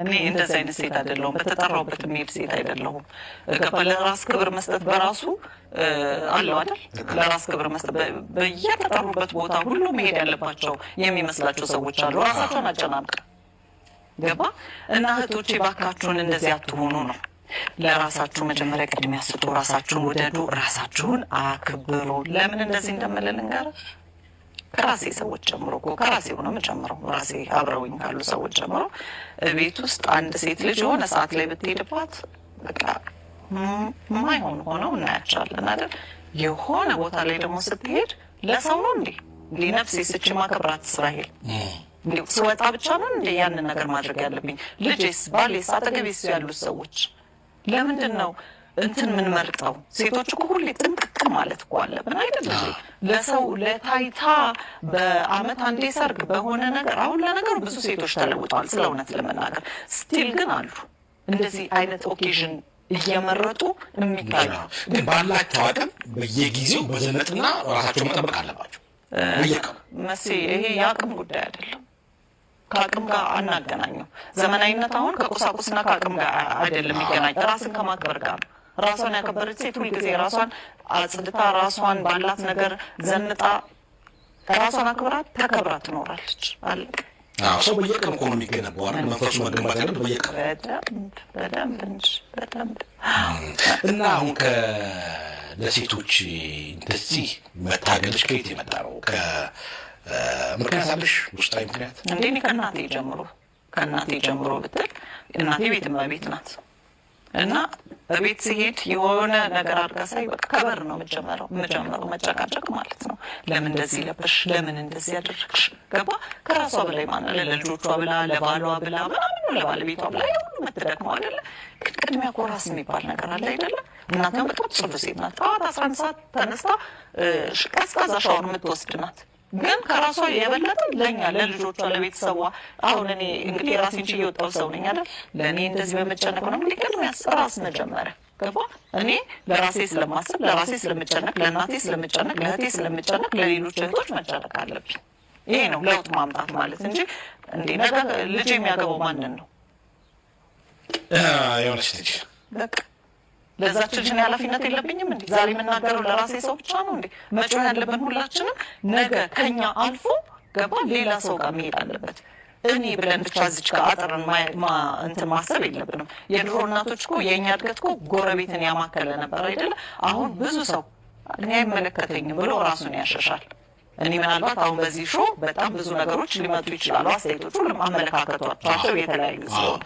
እኔ እንደዚህ አይነት ሴት አይደለሁም። በተጠራውበት የሚሄድ ሴት አይደለሁም። ለራስ ክብር መስጠት በራሱ አለው አይደል? ለራስ ክብር መስጠት በየተጠሩበት ቦታ ሁሉ መሄድ ያለባቸው የሚመስላቸው ሰዎች አሉ። ራሳቸውን አጨናንቅ ገባ እና እህቶቼ ባካችሁን እንደዚህ አትሆኑ ነው። ለራሳችሁ መጀመሪያ ቅድሚያ ስጡ። ራሳችሁን ውደዱ። ራሳችሁን አክብሩ። ለምን እንደዚህ እንደምልል እንገር ከራሴ ሰዎች ጀምሮ እኮ ከራሴ ሆነ መጨመረው ራሴ አብረውኝ ካሉ ሰዎች ጀምሮ ቤት ውስጥ አንድ ሴት ልጅ የሆነ ሰዓት ላይ ብትሄድባት በቃ ማይሆን ሆነው እናያቻለን አይደል? የሆነ ቦታ ላይ ደግሞ ስትሄድ ለሰው ነው እንዴ ነፍሴ ስች ማከብራት እስራኤል እንዴ ስወጣ ብቻ ነው እንዴ ያንን ነገር ማድረግ ያለብኝ? ልጄስ ባሌስ አጠገቤስ ያሉት ሰዎች ለምንድን ነው እንትን ምን መርጠው? ሴቶች እኮ ሁሌ ጥንቅቅ ማለት እኮ አለብን አይደለም? ለሰው ለታይታ በአመት አንዴ ሰርግ በሆነ ነገር አሁን ለነገሩ ብዙ ሴቶች ተለውጠዋል ስለ እውነት ለመናገር ስቲል ግን አሉ እንደዚህ አይነት ኦኬዥን እየመረጡ የሚታዩ ግን ባላቸው አቅም በየጊዜው በዘነጥና ራሳቸው መጠበቅ አለባቸው። መሲ ይሄ የአቅም ጉዳይ አይደለም። ከአቅም ጋር አናገናኘው። ዘመናዊነት አሁን ከቁሳቁስና ከአቅም ጋር አይደለም የሚገናኝ፣ ራስን ከማክበር ጋር ነው። ራሷን ያከበረች ሴት ሁልጊዜ ራሷን አጽድታ ራሷን ባላት ነገር ዘንጣ ራሷን አክብራ ተከብራ ትኖራለች። አለቀ። ሰው በየቀኑ እኮ ነው የሚገነባው አይደል? መንፈሱ መገንባት ያለበት በየቀኑ በደንብ እንጂ በደንብ እና አሁን ለሴቶች እንደዚህ መታገልሽ ከየት የመጣ ነው? ምክንያት አለሽ? ውስጣዊ ምክንያት እንዴ? ከእናቴ ጀምሮ ብትል እናቴ ቤት እመቤት ናት እና በቤት ሲሄድ የሆነ ነገር አድርጋ ሳይ በቃ ከበር ነው የምጀምረው መጨቃጨቅ ማለት ነው። ለምን እንደዚህ ለበሽ? ለምን እንደዚህ ያደረግሽ? ገባ? ከራሷ በላይ ማነው? ለልጆቿ ብላ ለባሏ ብላ ምናምን ለባለቤቷ ብላ ሁሉ የምትደክመው አይደለ? ግን ቅድሚያ እኮ ራስ የሚባል ነገር አለ አይደለ? እናቴም በጣም ጽዱ ሴት ናት። ጠዋት 11 ሰዓት ተነስታ ቀዝቃዛ ሻወር የምትወስድ ናት። ግን ከራሷ የበለጠ ለኛ ለልጆቿ ለቤተሰቧ አሁን እኔ እንግዲህ ራሴን ችዬ የወጣሁ ሰው ነኝ አይደል? ለእኔ እንደዚህ በመጨነቅ ነው እንግዲህ ቅድሚያ ራስ መጀመሪያ ገባ? እኔ ለራሴ ስለማስብ ለራሴ ስለምጨነቅ ለእናቴ ስለምጨነቅ ለእህቴ ስለምጨነቅ ለሌሎች እህቶች መጨነቅ አለብኝ። ይሄ ነው ለውጥ ማምጣት ማለት እንጂ እንዴ ነገ ልጅ የሚያገባው ማንን ነው? የሆነች ልጅ በቃ ለዛች ልጅ ነው ኃላፊነት የለብኝም እንዴ? ዛሬ የምናገረው ለራሴ ሰው ብቻ ነው እንዴ? መጮህ ያለብን ሁላችንም ነገ ከኛ አልፎ ገባ ሌላ ሰው ጋር መሄድ አለበት። እኔ ብለን ብቻ እዚች ጋር አጥረን እንትን ማሰብ የለብንም። የድሮ እናቶች እኮ የእኛ እድገት እኮ ጎረቤትን ያማከለ ነበር አይደለ? አሁን ብዙ ሰው እኔ አይመለከተኝም ብሎ ራሱን ያሸሻል። እኔ ምናልባት አሁን በዚህ ሾው በጣም ብዙ ነገሮች ሊመጡ ይችላሉ። አስተያየቶች ሁሉም አመለካከቷቸው የተለያዩ ሲሆን